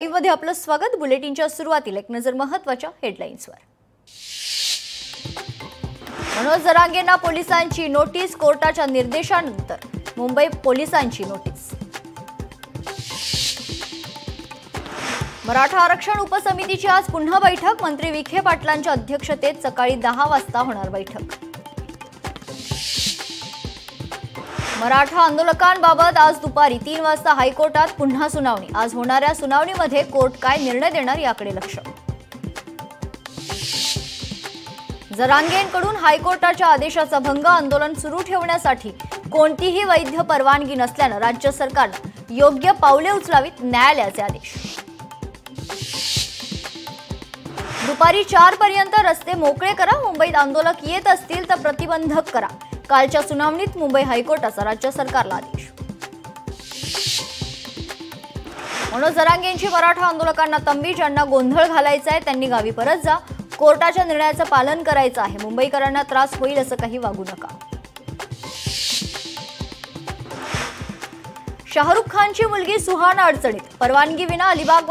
मध्ये आपलं स्वागत। बुलेटिनच्या सुरुवातीला एक नजर महत्त्वाच्या हेडलाईन्सवर। मनोज जरांगेंना पोलिसांची नोटीस, कोर्टाच्या निर्देशानंतर मुंबई पोलिसांची नोटीस। मराठा आरक्षण उपसमितीची आज पुन्हा बैठक, मंत्री विखे पाटलांच्या अध्यक्षतेत सकाळी 10 वाजता होणार बैठक। मराठा आंदोलकांबाबत आज दुपारी 3 वाजता हायकोर्टात पुन्हा सुनावणी। आज होणाऱ्या सुनावणीमध्ये कोर्ट काय निर्णय देणार याकडे लक्ष। जरांगेंकडून हायकोर्टाच्या आदेशाचा भंग, आंदोलन सुरू ठेवण्यासाठी कोणतीही वैध परवानगी नसल्याने राज्य सरकारने योग्य पावले उचलावीत, न्यायालयाचे आदेश। दुपारी 4 पर्यंत रस्ते मोकळे करा, मुंबईत आंदोलक येत असतील तर प्रतिबंधक करा। कालच्या सुनावणीत मुंबई हायकोर्टाचा राज्य सरकारला आदेश। मनोज जरांगेंची मराठा आंदोलकांना तंबी, ज्यांना गोंधळ घालायचा आहे त्यांनी गावी परत जा, कोर्टाच्या निर्णयाचं पालन करायचं आहे, मुंबईकरांना त्रास होईल असं काही वागू नका। शाहरुख खानची मुलगी सुहाना अडचणीत, परवानगी विना अलिबाग